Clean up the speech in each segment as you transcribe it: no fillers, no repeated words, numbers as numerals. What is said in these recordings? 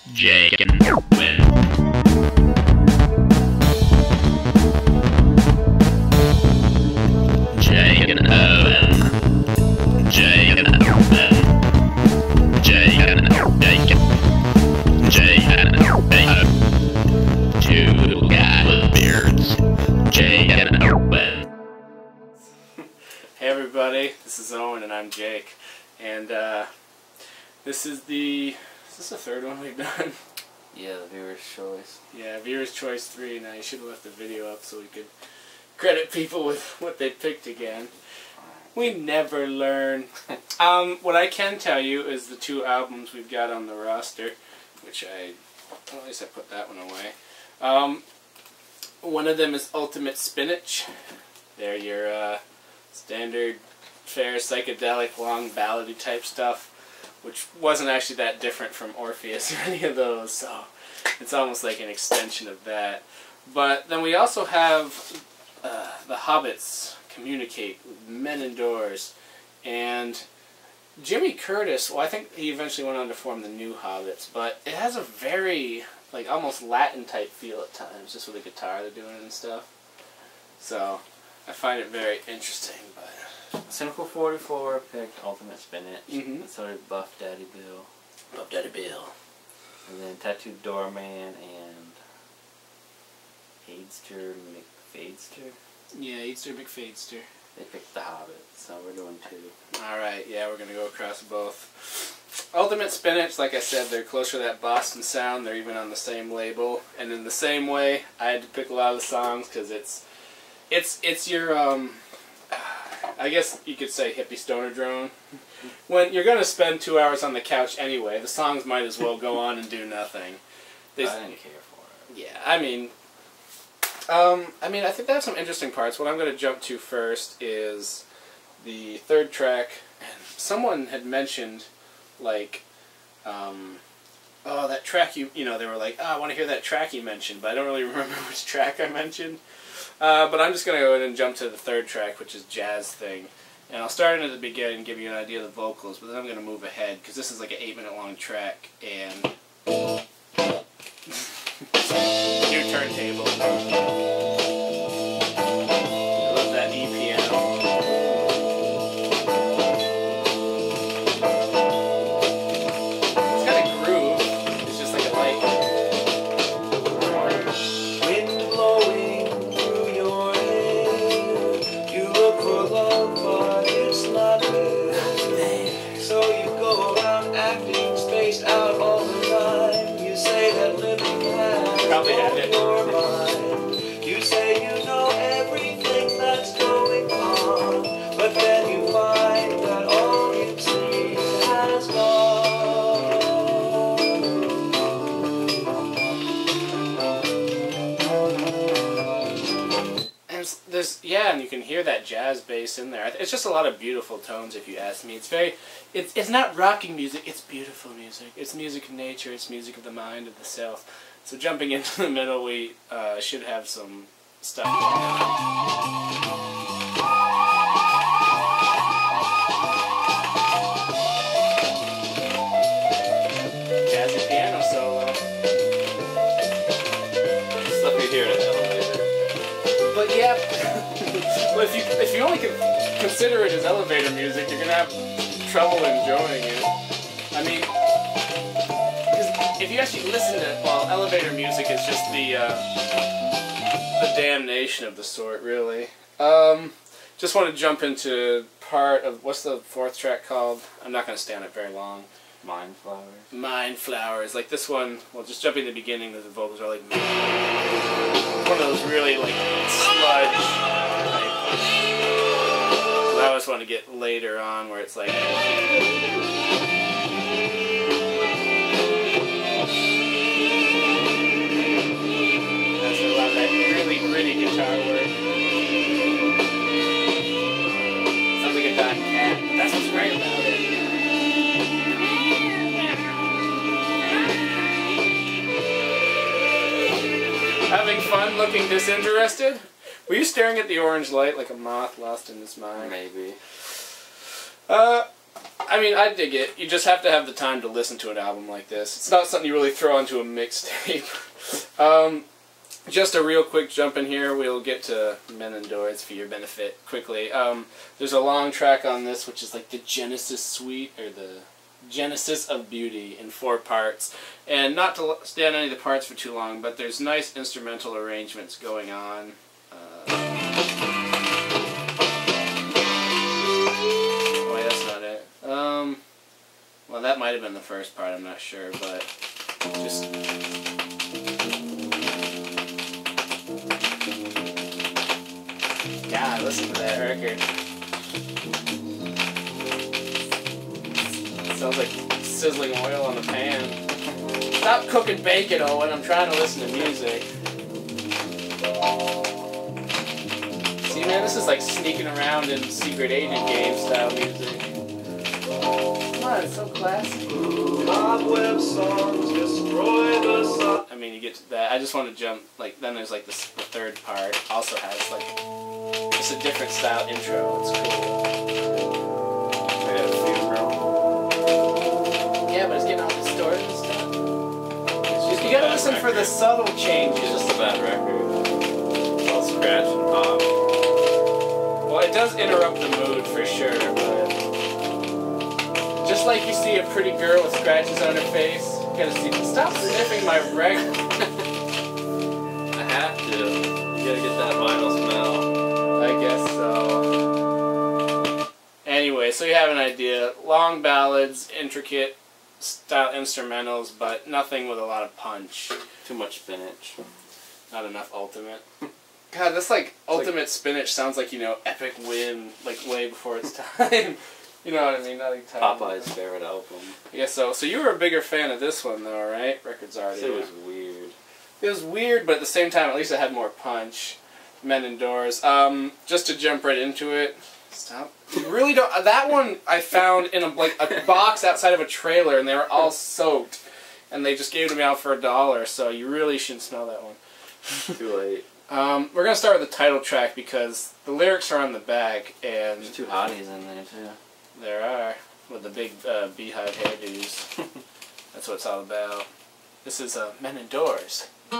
Jake and Owen. Jake and Owen. Jake and Owen. Jake and Jake. Jake and Owen. Two guys with beards. Jake and Owen. Hey everybody, this is Owen and I'm Jake, and this is the third one we've done. Yeah, the viewer's choice. Yeah, viewer's choice 3. Now you should have left the video up so we could credit people with what they picked again. We never learn. What I can tell you is the 2 albums we've got on the roster, which at least I put that one away. One of them is Ultimate Spinach. They're your standard fare psychedelic long ballady type stuff, which wasn't actually that different from Orpheus or any of those, so it's almost like an extension of that. But then we also have the Hobbits, Communicate with Men Indoors, and Jimmy Curtis, well, I think he eventually went on to form the New Hobbits, but it has a very like almost Latin type feel at times, just with the guitar they're doing and stuff. So I find it very interesting. But Cynical 44 picked Ultimate Spinach, Mhm. and so did Buff Daddy Bill. Buff Daddy Bill. And then Tattooed Doorman and Hadester McFadester. Yeah, Eadster McFadester. They picked the Hobbit, so we're doing 2. Alright, yeah, we're going to go across both. Ultimate Spinach, like I said, they're closer to that Boston sound. They're even on the same label. And in the same way, I had to pick a lot of the songs because it's your, I guess you could say hippie stoner drone. When you're going to spend 2 hours on the couch anyway, the songs might as well go on and do nothing. I didn't care for it. Yeah, I mean, I think they have some interesting parts. What I'm going to jump to first is the 3rd track. And someone had mentioned, like, oh, that track you know, they were like, oh, I want to hear that track you mentioned, but I don't really remember which track I mentioned. But I'm just going to go ahead and jump to the 3rd track, which is Jazz Thing. And I'll start in at the beginning and give you an idea of the vocals, but then I'm going to move ahead, because this is like an 8-minute long track, and new turntable. I love that E piano. It's got a groove. It's just like a light. Wind blowing through your hair. You look for love, but it's not there. So you go around acting spaced out all the time. You say that living has Probably had it. your mind. You say you know everything that's going on, but then you find that all you see has gone. And and you can hear that jazz bass in there. It's just a lot of beautiful tones, if you ask me. It's not rocking music, it's beautiful music. It's music of nature, it's music of the mind, of the self. So jumping into the middle, we should have some stuff going on. Jazzy piano solo. Stuff you hear in an elevator. But yeah, well, if you only consider it as elevator music, you're gonna have trouble enjoying it. I mean, because if you actually listen to it, well, elevator music is just the damnation of the sort, really. Just want to jump into part of, what's the 4th track called? I'm not gonna stay on it very long. Mind Flowers. Mind Flowers. Like this one, well, just jumping to the beginning, the vocals are like one of those really like sludge type. I always want to get later on where it's like that's a lot of that really gritty guitar work. Sounds like a dying cat, but that's what's great about it. Having fun looking disinterested? Were you staring at the orange light like a moth lost in its mind? Maybe. I mean, I dig it. You just have to have the time to listen to an album like this. It's not something you really throw onto a mixtape. Just a real quick jump in here. We'll get to Men and Doors for your benefit quickly. There's a long track on this, which is like the Genesis Suite, or the Genesis of Beauty, in 4 parts. And not to stay on any of the parts for too long, but there's nice instrumental arrangements going on. Wait, that's not it. Well, that might have been the first part, I'm not sure, but just... God, listen to that record. Sounds like sizzling oil on the pan. Stop cooking bacon, Owen. I'm trying to listen to music. See, man, this is like sneaking around in secret agent game style music. Come on, it's so classic. Cobweb songs destroy the sun. I mean, you get to that. I just want to jump, like, then there's like the third part. Also has like just a different style intro. It's cool. Yeah, but it's getting all distorted and stuff. You gotta listen for the subtle changes. It's just a bad record. It's all scratch and pop. Well, it does interrupt the mood for sure, but just like you see a pretty girl with scratches on her face, you gotta see. Stop sniffing my record. I have to. You gotta get that vinyl smell. I guess so. Anyway, so you have an idea. Long ballads, intricate style instrumentals, but nothing with a lot of punch. Too much spinach. Not enough ultimate. God, that's like ultimate spinach sounds like, you know, epic win, like way before its time. You know what I mean? Not like time. Popeye's favorite album. Yeah, so you were a bigger fan of this one though, right? Record's already. It was weird. It was weird, but at the same time, at least it had more punch. Men and Doors. Just to jump right into it. Stop. You really don't. That one I found in a box outside of a trailer, and they were all soaked, and they just gave them out for $1. So you really shouldn't smell that one. Too late. We're gonna start with the title track because the lyrics are on the back, and There's 2 hotties in there too. there are with the big beehive hairdos. That's what it's all about. This is Men and Doors. I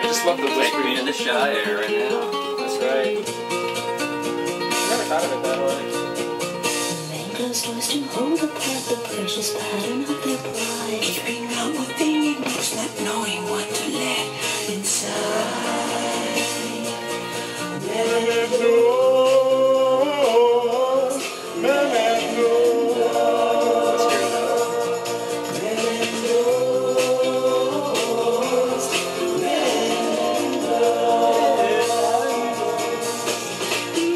just love the whisper. Queen of the Shire right now. That's right. I never thought of it that way. Closed doors to hold apart the precious pattern of their pride. Keeping out what they need most, not knowing what to let inside. Men and doors, men and doors, men and doors, men and doors,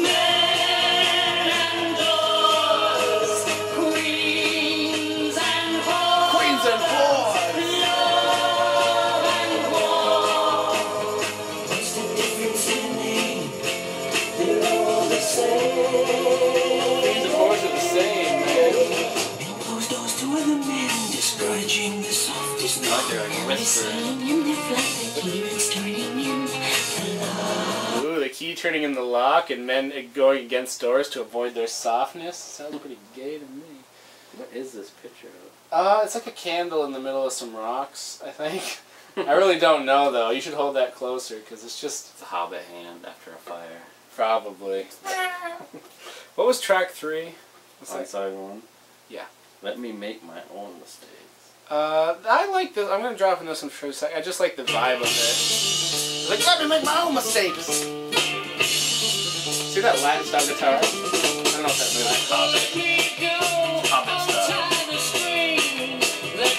men and doors, queens and whores, Queens and whores. love and war. What's the difference in name? They're all the same. Queens and whores are the same, man. And closed doors to other men, discouraging the softest Like note. they're And whispering. listening in their flat keys, turning in the love. Ooh, the key turning in the lock and men going against doors to avoid their softness. Sounds pretty gay to me. What is this picture of? It's like a candle in the middle of some rocks, I think. I really don't know, though. You should hold that closer, because it's just... It's a hobbit hand after a fire. Probably. What was track 3? Outside one. Yeah. Let me make my own mistakes. I like this. I'm going to drop in this one for a second. I just like the vibe of it. It's like, let me make my own mistakes. See that Latin style guitar? I don't know if that's like Hobbit. Hobbit style. This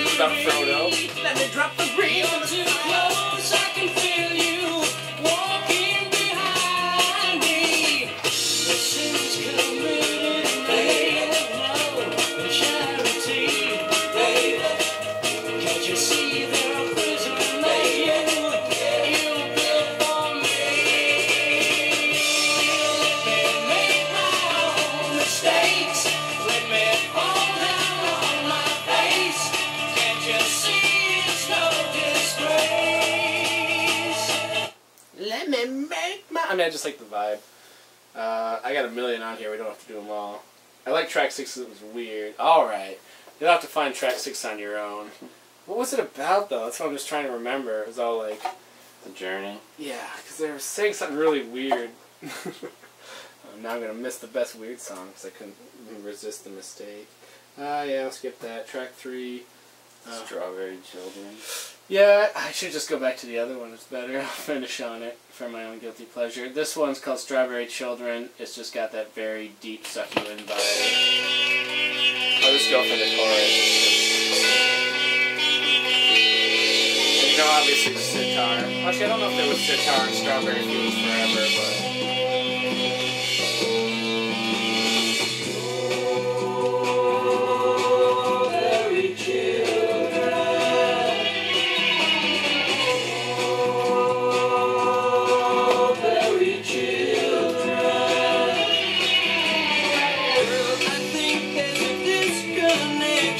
is about Frodo. Let me drop the ring on the Close, I can feel you walking behind me. The sins committed, baby, no charity, baby. Can't you see they're a prison made? You built for me. Let me make my own mistakes. Let me fall down on my face. Can't you see it's no disgrace? Let me make my... I mean, I just like the vibe. I got a million on here. We don't have to do them all. I like track 6 because it was weird. Alright. You'll have to find track 6 on your own. What was it about, though? That's what I'm just trying to remember. It was all like... The journey? Yeah, because they were saying something really weird. Now I'm going to miss the best weird song because I couldn't resist the mistake. Yeah, I'll skip that. Track 3. Strawberry Children. Yeah, I should just go back to the other one. It's better. I'll finish on it for my own guilty pleasure. This one's called Strawberry Children. It's just got that very deep, suck you in vibe. I'll just go for the chorus. And you know, obviously the sitar. Actually, I don't know if there was sitar in Strawberry Fields Forever, but...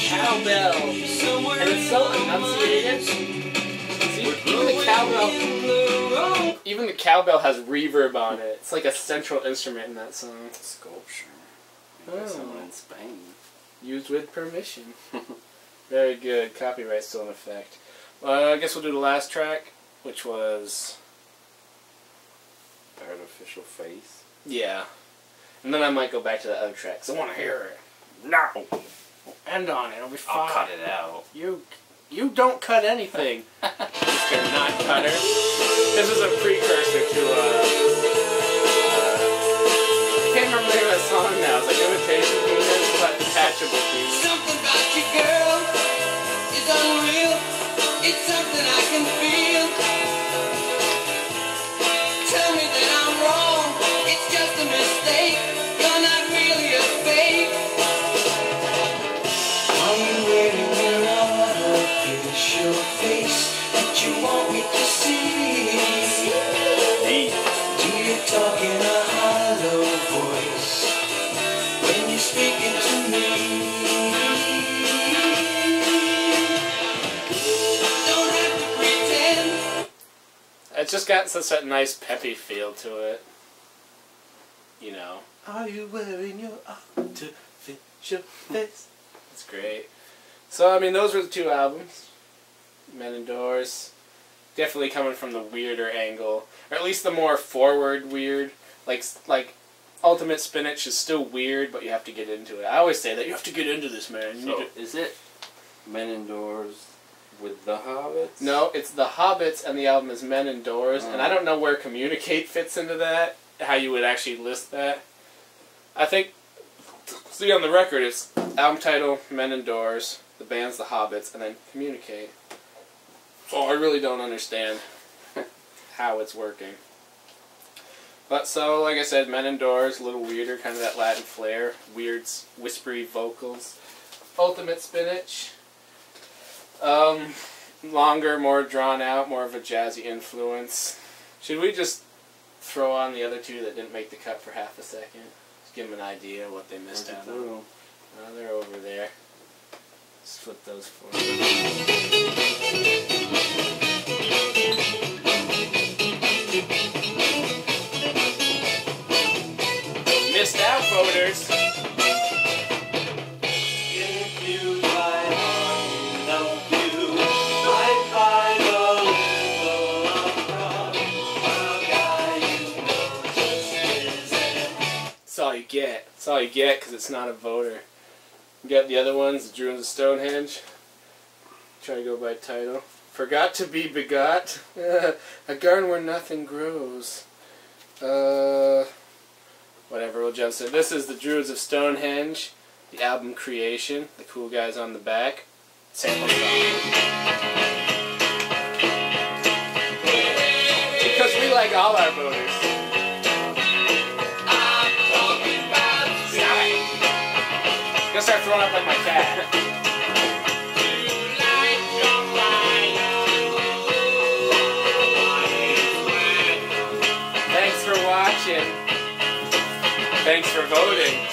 Cowbell. And it's so enunciated. See, even the cowbell has reverb on it. It's like a central instrument in that song. Sculpture. Oh. Someone in Spain. Used with permission. Very good. Copyright's still in effect. Well, I guess we'll do the last track, which was... Artificial Face. Yeah. And then I might go back to the other track, because I want to hear it. No! End on it. It'll be fine. I'll cut it out. You don't cut anything, Mr. Not-Cutter. This is a precursor to, I can't remember the name of that song now. It's like Imitation Penis, but Detachable Penis. Something about you, girl, is unreal. It's something I can feel. Tell me that I'm wrong. It's just a mistake. You're not really a fake. Are you wearing your artificial face that you want me to see? Do you talk in a hollow voice when you're speaking to me? Don't have to pretend. It's just got such a nice peppy feel to it. You know. Are you wearing your artificial face? It's great. So, I mean, those were the two albums. Men Indoors. Definitely coming from the weirder angle. Or at least the more forward weird. Like Ultimate Spinach is still weird, but you have to get into it. I always say that. You have to get into this, man. You So, need to... is it Men Indoors with the Hobbits? No, it's the Hobbits, and the album is Men Indoors. And I don't know where Communicate fits into that. How you would actually list that. I think... See, on the record, it's album title, Men Indoors, the band's the Hobbits, and then Communicate. So I really don't understand how it's working. But so, like I said, Men Indoors, a little weirder, kind of that Latin flair, weird, whispery vocals. Ultimate Spinach, longer, more drawn out, more of a jazzy influence. Should we just throw on the other two that didn't make the cut for half a second? Just give them an idea of what they missed out on. Oh, they're over there. Just flip those forward. Missed out, voters. If you find one, love you, I find a little rock, a guy you know just isn't. That's all you get. That's all you get because it's not a voter. You got the other ones, the Druids of Stonehenge. Try to go by title. Forgot to be begot. A garden where nothing grows. Whatever, we'll jump to it. This is the Druids of Stonehenge, the album Creation, the cool guys on the back. Sample song. Because we like all our voters. I'm talking about Stop it. I'm gonna start throwing up like my cat. Thanks for watching. Thanks for voting.